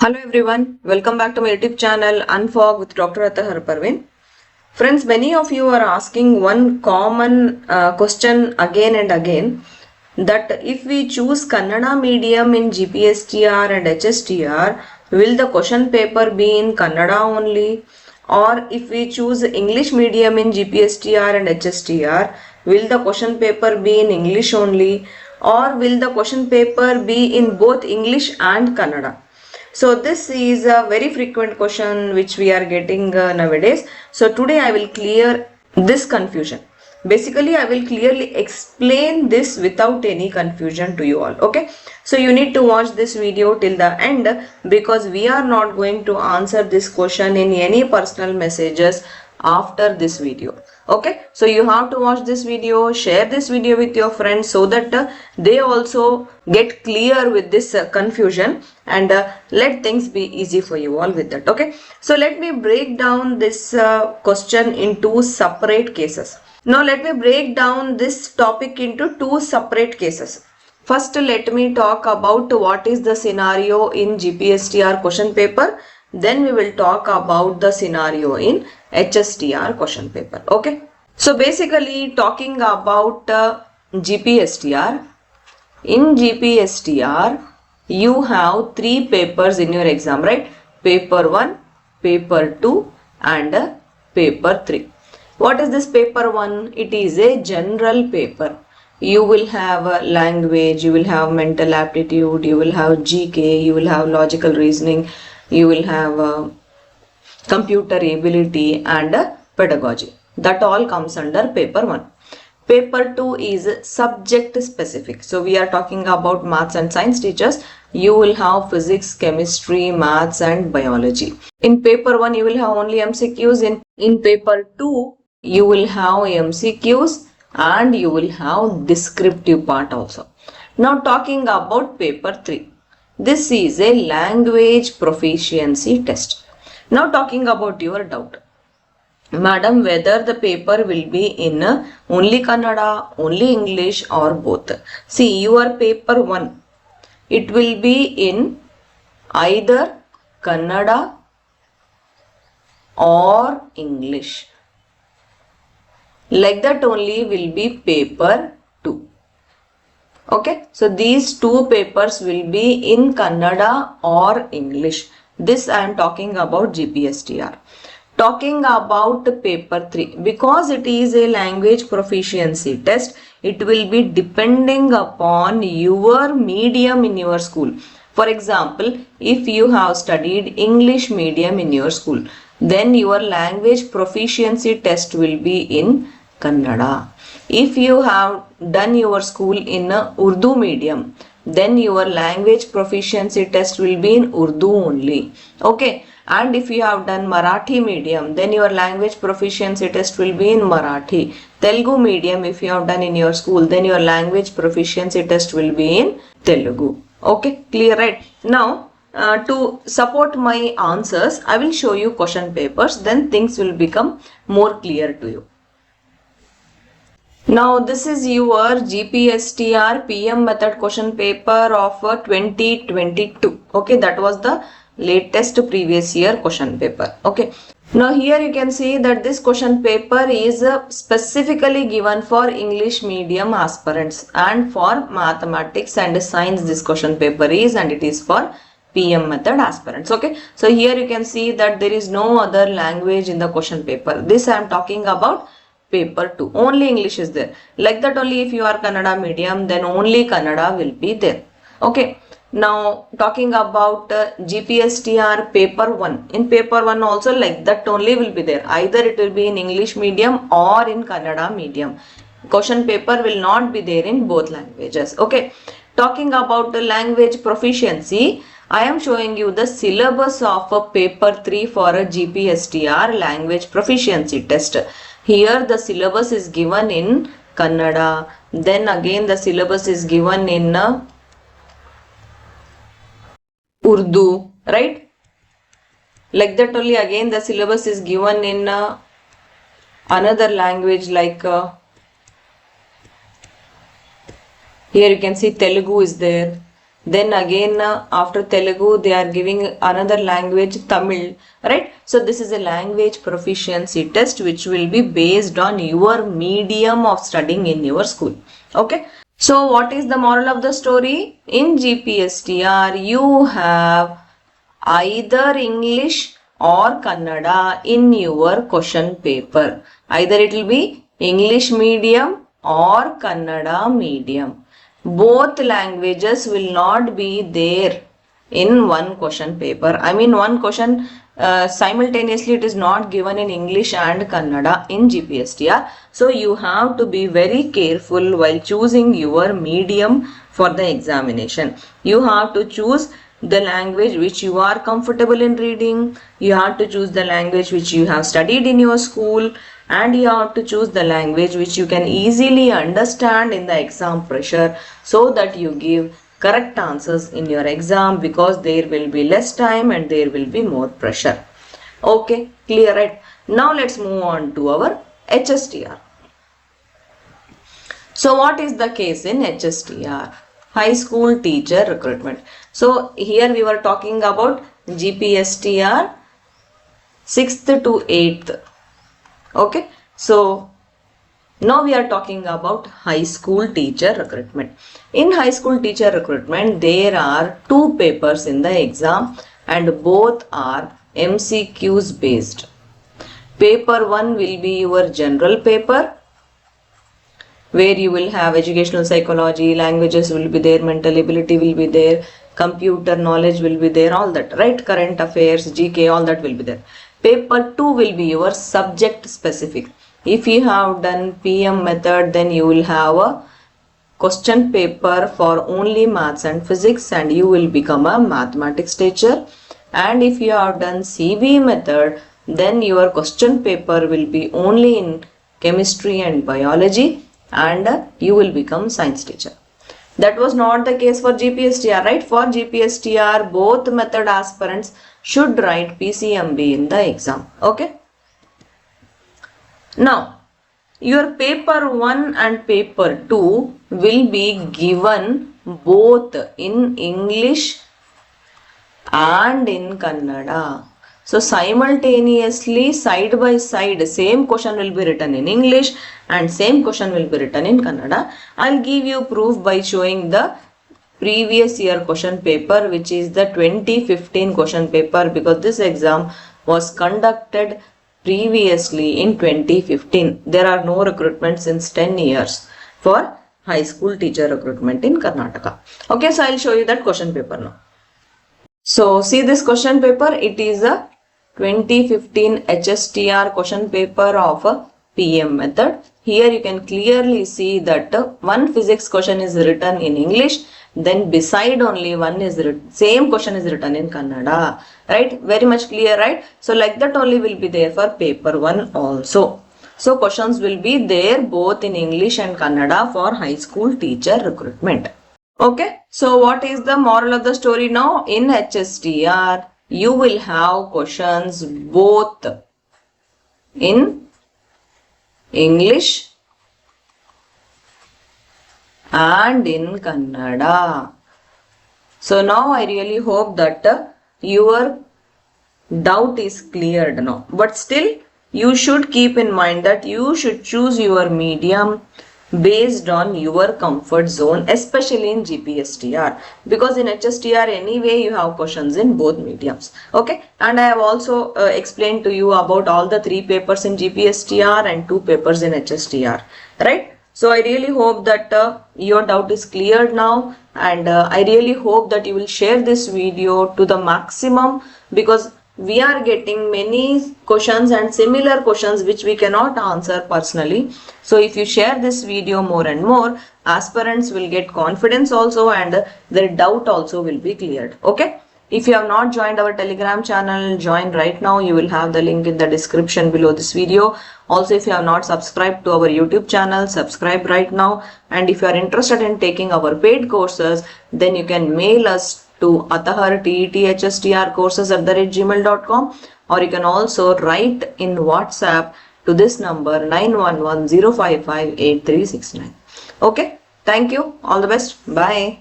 Hello everyone, welcome back to my YouTube channel Unfog with Dr. Atahar Parveen. Friends, many of you are asking one common question again and again, that if we choose Kannada medium in GPSTR and HSTR, will the question paper be in Kannada only? Or if we choose English medium in GPSTR and HSTR, will the question paper be in English only? Or will the question paper be in both English and Kannada? So this is a very frequent question which we are getting nowadays. So today I will clear this confusion. Basically I will clearly explain this without any confusion to you all. Okay. So you need to watch this video till the end, because we are not going to answer this question in any personal messages after this video. Okay, so you have to watch this video, share this video with your friends so that they also get clear with this confusion, and let things be easy for you all with that. Okay, so let me break down this question into separate cases. Now let me break down this topic into two separate cases. First, let me talk about what is the scenario in GPSTR question paper. Then we will talk about the scenario in HSTR question paper. Okay. So basically talking about GPSTR. In GPSTR, you have three papers in your exam, right? Paper 1, paper 2 and paper 3. What is this paper 1? It is a general paper. You will have language, you will have mental aptitude, you will have GK, you will have logical reasoning, you will have computer ability and pedagogy. That all comes under paper 1. Paper 2 is subject specific. So we are talking about maths and science teachers. You will have physics, chemistry, maths and biology. In paper 1 you will have only MCQs. In paper 2 you will have MCQs and you will have descriptive part also. Now talking about paper 3. This is a language proficiency test. Now talking about your doubt. Madam, whether the paper will be in only Kannada, only English or both. See, your paper 1, it will be in either Kannada or English. Like that only will be paper 2. Okay, so these two papers will be in Kannada or English. This I am talking about GPSTR. Talking about paper 3, because it is a language proficiency test, it will be depending upon your medium in your school. For example, if you have studied English medium in your school, then your language proficiency test will be in Kannada. If you have done your school in Urdu medium, then your language proficiency test will be in Urdu only. Okay. And if you have done Marathi medium, then your language proficiency test will be in Marathi. Telugu medium, if you have done in your school, then your language proficiency test will be in Telugu. Okay, clear, right? Now, to support my answers, I will show you question papers. Then things will become more clear to you. Now, this is your GPSTR PM method question paper of 2022. Okay, that was the latest previous year question paper. Okay, now here you can see that this question paper is specifically given for English medium aspirants, and for mathematics and science this question paper is, and it is for PM method aspirants. Okay, so here you can see that there is no other language in the question paper. This I am talking about paper 2. Only English is there. Like that only if you are Kannada medium, then only Kannada will be there. Okay. Now talking about GPSTR paper 1. In paper 1 also like that only will be there. Either it will be in English medium or in Kannada medium. Question paper will not be there in both languages. Okay. Talking about the language proficiency, I am showing you the syllabus of paper 3 for a GPSTR language proficiency test. Here the syllabus is given in Kannada. Then again the syllabus is given in Urdu, right? Like that only again the syllabus is given in another language, like here you can see Telugu is there. Then again after Telugu they are giving another language, Tamil, right? So this is a language proficiency test which will be based on your medium of studying in your school. Okay. So what is the moral of the story? In GPSTR you have either English or Kannada in your question paper. Either it will be English medium or Kannada medium. Both languages will not be there in one question paper. I mean one question simultaneously it is not given in English and Kannada in GPSTR. So you have to be very careful while choosing your medium for the examination. You have to choose the language which you are comfortable in reading. You have to choose the language which you have studied in your school, and you have to choose the language which you can easily understand in the exam pressure, so that you give correct answers in your exam, because there will be less time and there will be more pressure. Okay, clear, right? Now let's move on to our HSTR. So what is the case in HSTR? High school teacher recruitment. So here we were talking about GPSTR 6th to 8th. Okay, so now we are talking about high school teacher recruitment. In high school teacher recruitment, there are 2 papers in the exam and both are MCQs based. Paper 1 will be your general paper, where you will have educational psychology, languages will be there, mental ability will be there, computer knowledge will be there, all that, right? Current affairs, GK, all that will be there. Paper 2 will be your subject specific. If you have done PM method, then you will have a question paper for only maths and physics and you will become a mathematics teacher. And if you have done CB method, then your question paper will be only in chemistry and biology and you will become science teacher. That was not the case for GPSTR, right? For GPSTR, both method aspirants should write PCMB in the exam. Okay. Now, your paper 1 and paper 2 will be given both in English and in Kannada. So simultaneously, side by side, same question will be written in English and same question will be written in Kannada. I'll give you proof by showing the previous year question paper, which is the 2015 question paper, because this exam was conducted previously in 2015. There are no recruitment since 10 years for high school teacher recruitment in Karnataka. Okay, so I'll show you that question paper now. So see this question paper, it is a 2015 HSTR question paper of a PM method. Here you can clearly see that one physics question is written in English, then beside only one is written, same question is written in Kannada, right? Very much clear, right? So like that only will be there for paper 1 also. So questions will be there both in English and Kannada for high school teacher recruitment. Okay, so what is the moral of the story now? In HSTR, you will have questions both in English and in Kannada. So now I really hope that your doubt is cleared now. But still, you should keep in mind that you should choose your medium based on your comfort zone, especially in GPSTR, because in HSTR anyway you have questions in both mediums. Okay, and I have also explained to you about all the 3 papers in GPSTR and 2 papers in HSTR, right? So I really hope that your doubt is cleared now, and I really hope that you will share this video to the maximum, because we are getting many questions and similar questions which we cannot answer personally. So if you share this video more and more, aspirants will get confidence also and their doubt also will be cleared. Okay. If you have not joined our Telegram channel, join right now. You will have the link in the description below this video. Also, if you have not subscribed to our YouTube channel, subscribe right now. And if you are interested in taking our paid courses, then you can mail us to atahar.tethstr@gmail.com, or you can also write in WhatsApp to this number 911-055-8369. Okay, thank you. All the best. Bye.